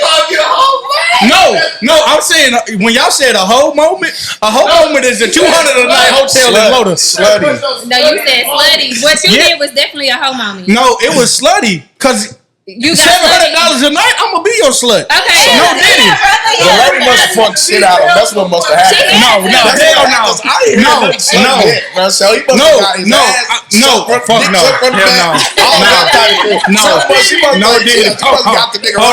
No, I'm saying when y'all said a hoe moment is a $200 a night hotel in Lotus. Slutty. No, you said slutty. What you did was definitely a hoe moment. No, it was slutty because. You got $700 a night, I'm gonna be your slut. Okay. No Diddy. The lady must have fucked shit out of him. That's what must have happened. No. Diddy. Hold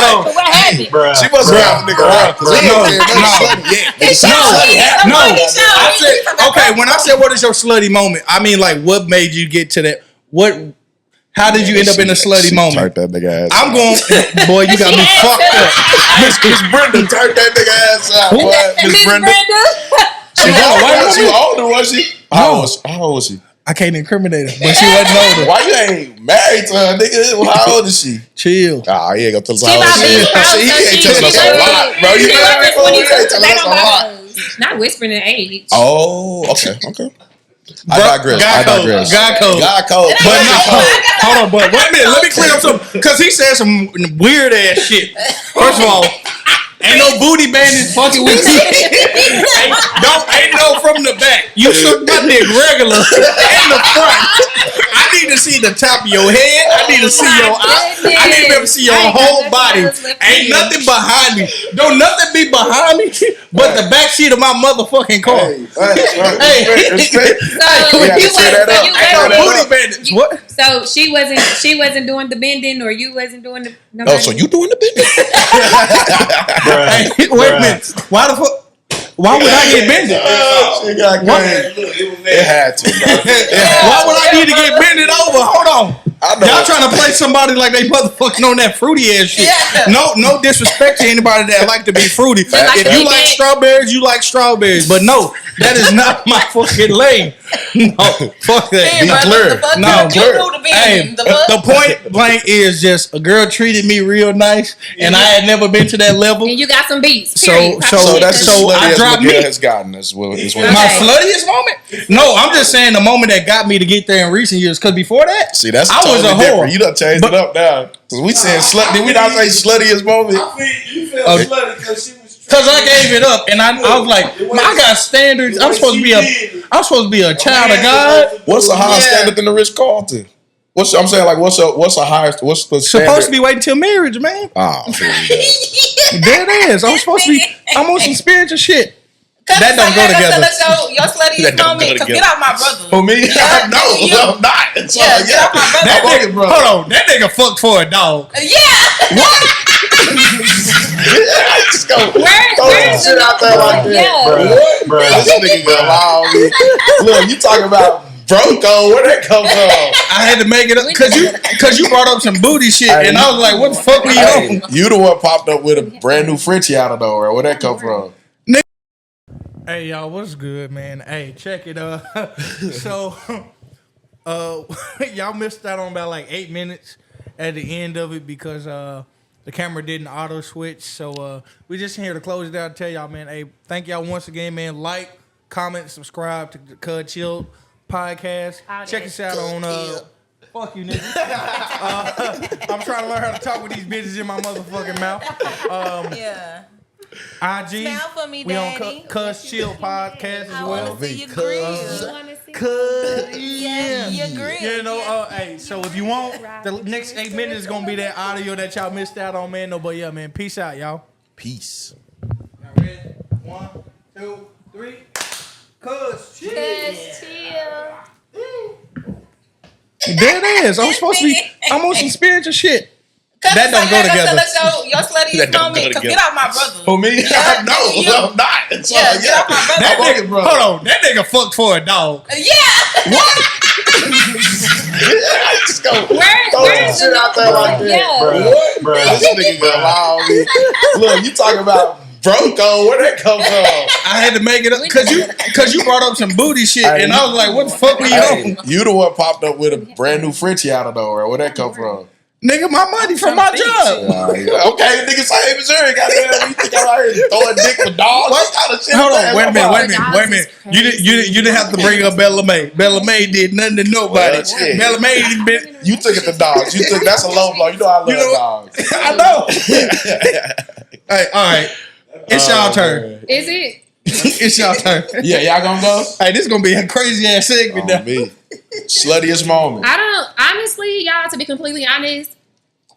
on. What happened? She must have got the nigga right. No. I said, okay, when I said what is your slutty moment, I mean like what made you get to that? How did you end up in a slutty moment? Turn that nigga ass. I'm going, boy. You got me fucked up. Miss Brenda, turn that nigga ass out, boy. Miss Brenda. She older, was she? How old was she? I can't incriminate her, but she wasn't older. Why you ain't married to her, nigga? Well, how old is she? Chill. Ah, he ain't gonna tell us She how old about she is. being He ain't telling us a lot, bro. You know what I mean? He ain't telling us a lot. Not whispering in age. Oh, okay. I digress. God code. But no, hold on, but wait a minute. Let me clear up something. Because he said some weird ass shit. First of all, ain't no booty bandits fucking with you. ain't no from the back. You suck my dick regular in the front. I need to see the top of your head. I need to see your eye. I need to be able to see your whole body. Ain't nothing behind me. Don't nothing be behind me but the back seat of my motherfucking car. Booty bandits. What? So she wasn't doing the bending, or you wasn't doing the. Oh, so you doing the bending? Hey, wait a minute. Why the fuck? Why would I get bended? It had to, bro. Why would I need to get bended over? Hold on. Y'all trying to play somebody like they motherfucking on that fruity ass shit. Yeah. No disrespect to anybody that like to be fruity. If you like strawberries, you like strawberries. But no, that is not my fucking lane. No, fuck that. Be clear. No, the point blank is just a girl treated me real nice, and I had never been to that level. And you got some beats. So that's so I dropped me. Has gotten us. My sluttiest moment? No, I'm just saying the moment that got me to get there in recent years. Because before that, see, that's I was a whore. You done changed it up now. Cause we saying slut. Did we not say sluttiest moment? I feel you feel slutty because she was. Because I gave it up, and I was like, I got standards. I'm supposed to be a child of God. What's a higher standard than the Ritz Carlton? What's the standard? Supposed to be waiting till marriage, man. Oh, there it is. I'm on some spiritual shit. That don't go together. Your sluttiest moment. Cause get out my brother. For me, I'm not. Get out my brother. That nigga, hold on. That nigga fucked for a dog. Yeah. What? Just go. Where's shit out there like that, bro. This nigga gonna allow me. Look, you talking about Bronco? Where that come from? I had to make it up because you brought up some booty shit, and I was like, "What the fuck were you on?" You the one popped up with a brand new Frenchie out of nowhere. Where that come from? Hey y'all, what's good, man? Hey, check it so y'all missed out on about like 8 minutes at the end of it because the camera didn't auto switch. So we just here to close it out and tell y'all, man, hey, thank y'all once again, man. Like, comment, subscribe to the Cud Chill podcast. Check us out on fuck you, nigga. I'm trying to learn how to talk with these bitches in my motherfucking mouth. IG. Smile for me, we Daddy. on Cuz Chill podcast as well. I want to see your grill. Yeah. Your grill. You know, hey, so if you want, the next 8 minutes is gonna be that audio that y'all missed out on, man. No, but yeah, man. Peace out, y'all. Peace. Y'all ready? 1, 2, 3. Cuz Chill. There it is. I'm on some spiritual shit. That don't go together. Your sluttiest moment. Cause get out my brother. For me, I'm not. Get out my brother. That nigga, hold on. That nigga fucked for a dog. Yeah. What? Just go. Where's shit out there like that, bro. This nigga gonna allow me. Look, you talking about Bronco? Where that come from? I had to make it up because you brought up some booty shit, and I was like, "What the fuck were you on?" You the one popped up with a brand new Frenchie out of nowhere. Where that come from? Nigga, my money from my job. Okay, nigga, same Missouri. Goddamn, you think I'm out here throwing dick for dogs? What kind of shit? Hold on, wait a minute. You didn't have to bring up Bella May. Bella May did nothing to nobody. Bella May been. You took it to dogs. That's a low blow. You know I love dogs. I know. Hey, all right. It's y'all turn. Is it? It's y'all turn. Yeah, y'all gonna go? Hey, this is gonna be a crazy ass segment now. Me. Sluttiest moment. I don't, honestly, y'all, to be completely honest.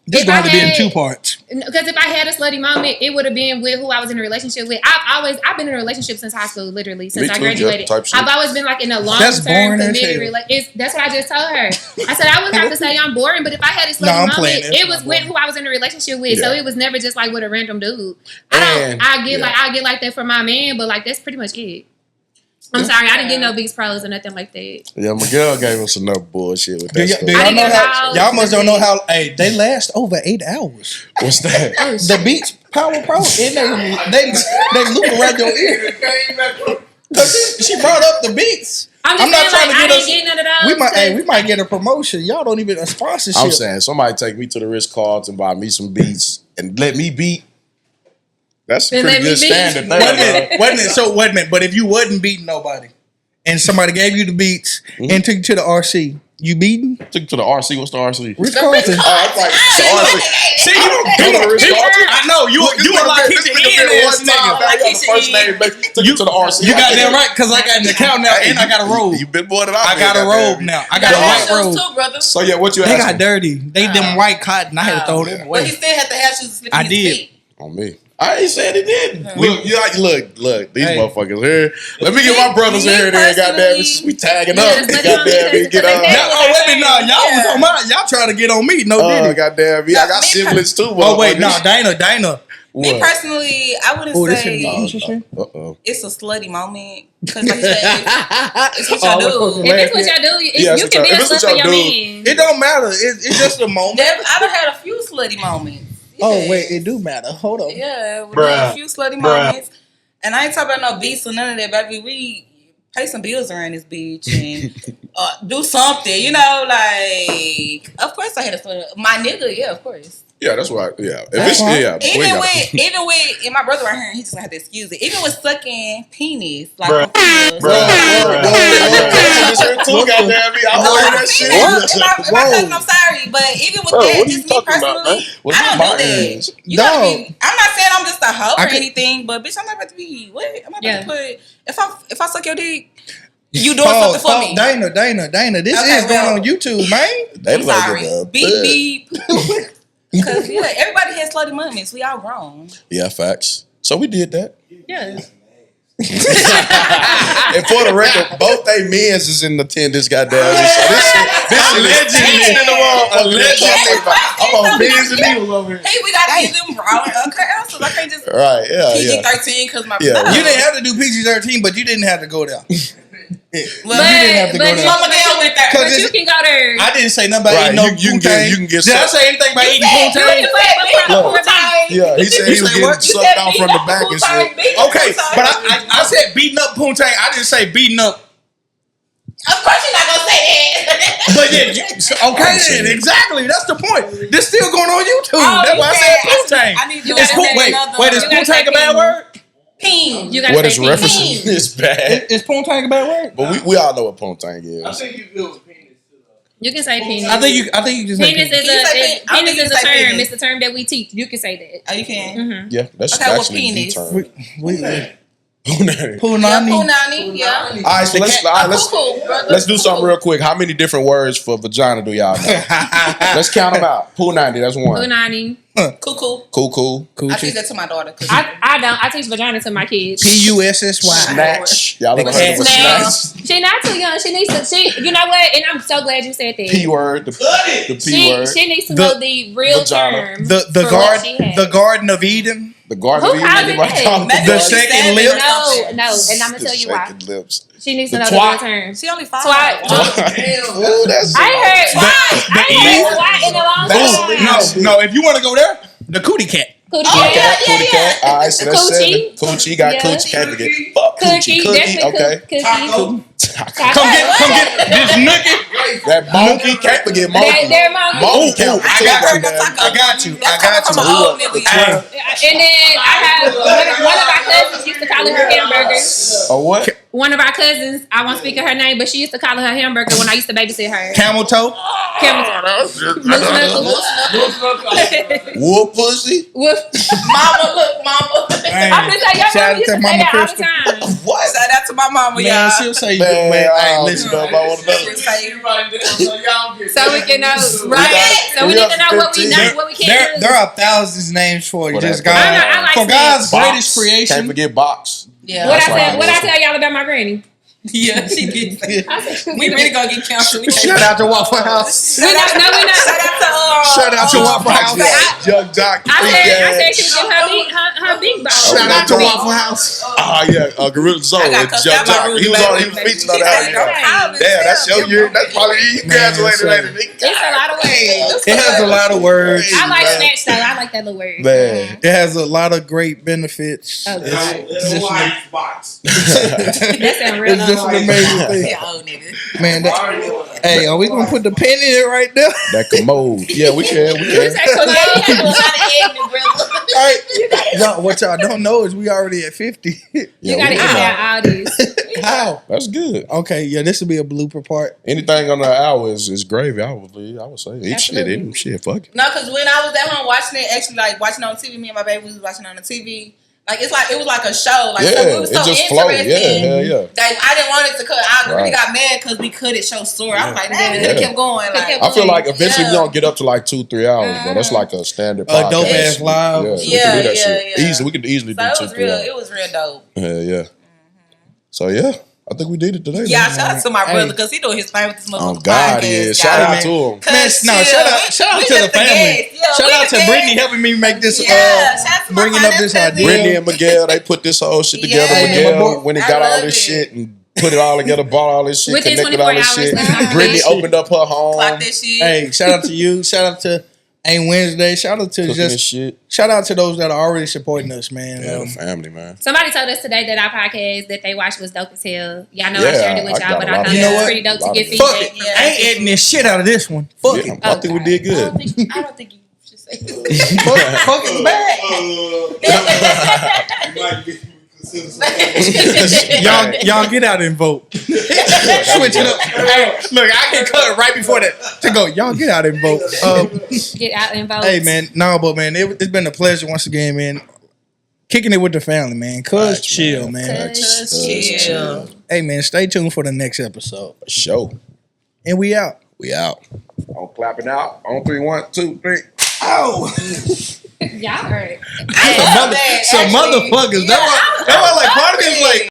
This going to be in 2 parts. Because if I had a slutty moment, it would have been with who I was in a relationship with. I've been in a relationship since high school, literally, since I graduated. I've always been like in a long-term committed relationship. That's what I just told her. I said I wouldn't have to say I'm boring, but if I had a slutty moment, it was with who I was in a relationship with. Yeah. So it was never just like with a random dude. I get like that for my man, but like that's pretty much it. I'm sorry, I didn't get no Beats Pros or nothing like that. Yeah, Miguel gave us enough bullshit with that stuff. Y'all must don't know how. Hey, they last over 8 hours. What's that? The Beats Power Pro, and they loop around your ear. Because she brought up the beats. I'm not trying to get us. Get none of those We might get a promotion. Y'all don't even a sponsorship. I'm saying somebody take me to the Ritz-Carlton, buy me some beats, and let me beat. That's a pretty good standard thing. Wasn't it? But if you wasn't beating nobody, and somebody gave you the beats and took you to the RC, you beating? Took to the RC. What's the RC? Ritz-Carlton. Oh, I'm like the RC. See, you don't do the Ritz-Carlton. I know you were like Keisha ass nigga. First name, took you to the RC. You got that right because I got an account now and I got a robe. You been more than I got a robe now. I got a white robe. Too, brother. So yeah, what you They asking? got dirty. They them white cotton. I had to throw them away. But he still had to have shoes to slip I in his did. feet. On me. I ain't saying it didn't. Look, these motherfuckers here. Let me get my brothers in here. Then, goddamn, we tagging up. Goddamn, we get on. Y'all trying to get on me? No, goddamn, I got siblings too. Oh wait, no, Dana. Me personally, I wouldn't say it's a slutty moment because, like you said, it's what y'all do. If it's what y'all do, you can be a slut for your man. It don't matter. It's just a moment. I done had a few slutty moments. Oh wait, it do matter. Hold on. Yeah, we had a few slutty moments, and I ain't talking about no beats or none of that, baby. We pay some bills around this bitch and do something, you know. Like, of course, I had a slut. My nigga, yeah, of course. Yeah, that's right. Yeah, Even with, and my brother right here, he just gonna have to excuse it. Even with sucking penis, like, I'm that shit. My cousin, I'm sorry, but even with that, just me personally, I don't do that. You gotta be. I'm not saying I'm just a hoe or anything, but bitch, I'm not about to be. What? I'm not about to put. If I suck your dick, you doing something for me. Dana, this is going on YouTube, man. I'm sorry. Beep. Because everybody has slutty moments. We all grown. Yeah, facts. So we did that. Yeah. And for the record, both they men's is in attendance, goddamn. So this shit allegedly. I'm on men's and evil over here. Hey, we gotta give them raw and answers. I can't just PG-13 because my you didn't have to do PG-13, but you didn't have to go there. Well, you didn't have to go there. But you can go there. I didn't say nothing about eating no poontang. You can get. Did I say anything about eating poontang? Yeah, he said he was getting sucked out from the back and shit. Okay, but I said beating up poontang. I didn't say beating up. Of course you're not gonna say that. But okay then, exactly. That's the point. This still going on YouTube. That's why I said poontang. Wait, is poontang a bad word? Peen. What is referencing is bad. Is poontang a bad word? But we all know what poontang is. I think you feel penis too. You can say penis. I think you just penis is a term. Penis. It's a term that we teach. You can say that. Oh, you can. Mm-hmm. Yeah, that's okay, actually the term. Punani. Yeah. All right, so let's do something real quick. How many different words for vagina do y'all know? Let's count them out. Punani, that's one. Punani. Cuckoo. I teach that to my daughter. I don't. I teach vagina to my kids. Pussy. Snatch. Y'all ever heard of a snatch? She's not too young. She needs to. You know what? And I'm so glad you said that. P word. The P word. She needs to know the real term. The Garden of Eden. The Garden of Eden. The second lips. No. And I'm gonna tell you why. Lips. She needs to know the real term. She only 5. Twat. Ooh, that's I heard twat in a long time. No. If you want to go there, the cootie cat. Cootie cat. All right, so that's 7. Coochie got coochie. Can't forget. Cookie. Okay. Cookie. Come get this nookie. That monkey. Can't forget monkey. They're monkey. I got you. And then I have one of our cousins used to call it her hamburger. Oh, what? One of our cousins, I won't speak of her name, but she used to call it her hamburger when I used to babysit her. Camel toe. Wolf pussy. Mama. I'm just like, your mama used to say that all the time. What? Shout out to my mama, y'all. Man, she'll say, man, listen up. I want to know. So we can know, right? So we need to know what we know, what we can't do. There are thousands of names for you. Just God. I like for God's greatest creation. Can't forget box. Yeah. What I tell y'all about my granny? Yeah, she did. We really gonna get canceled. Shout out to Waffle House. We're not. Shout out to Waffle House. Young Doc. I said she was getting her big box. Shout out to Waffle House. Gorilla Zoe. I got cussed out by Rudy He was Baby. featured on the album. Damn, that's your year. That's probably you graduated later. It's a lot of words. It has a lot of words. I like Snatch though. I like that little word. Man. It has a lot of great benefits. Oh, It's a life box. That sound real. It's just an amazing thing. Yeah, old nigga. Man, hey, are we gonna put the pin in it right there? That commode. Yeah, we can. Y'all, what y'all don't know is we already at 50. You gotta eat out all these. How? That's good. Okay, yeah, this will be a blooper part. Anything under an hour is gravy. I would say. Eat shit. Fuck it. No, because when I was at home watching it, actually like watching on TV, me and my baby was watching on the TV. Like it was like a show. Like so it was so just interesting. flowed. Yeah. Like I didn't want it to cut. I really got mad because we cut it so short. I was like, damn, we could have kept going. Like, I feel like eventually we don't get up to like 2-3 hours, bro. That's like a standard podcast. Dope ass live. Yeah, we can do that shit. Easily, we could easily do 2-3 hours. It was real dope. Yeah. So yeah, I think we did it today. Yeah, man. shout out to my brother because he doing his thing with this motherfucker. Oh God, yeah. Shout out to him. Man, shout out to the family. Shout out to Brittany helping me make this. Bringing up this idea. Brittany and Miguel, they put this whole shit together. Miguel, when he got all this shit and put it all together, bought all this shit, Within connected all this 24 shit. hours. Brittany opened up her home. Clock this shit. Hey, shout out to you. Shout out to Ain't Wednesday. Shout out to Cooking this shit. shout out to those that are already supporting us, man. Yeah, the family, man. Somebody told us today that our podcast that they watched was dope as hell. Y'all know I shared it with y'all, but I thought it was pretty dope to get Fuck feedback. it. I ain't editing this shit out of this one. Fuck it. I think we did good. I don't think you should say that. Fuck it's bad. You might be considered Y'all get out and vote. Switch it up. Hey, look, I can cut it right before that to go. Y'all get out and vote. Get out and vote. Hey man, but man, it's been a pleasure once again, man. Kicking it with the family, man. Cuz chill, man. Chill. Hey man, stay tuned for the next episode. Show. And we out. We out. I'm clapping out. On 3, 1, 2, 3. Oh. Y'all heard. Some motherfuckers. That was like part of me is like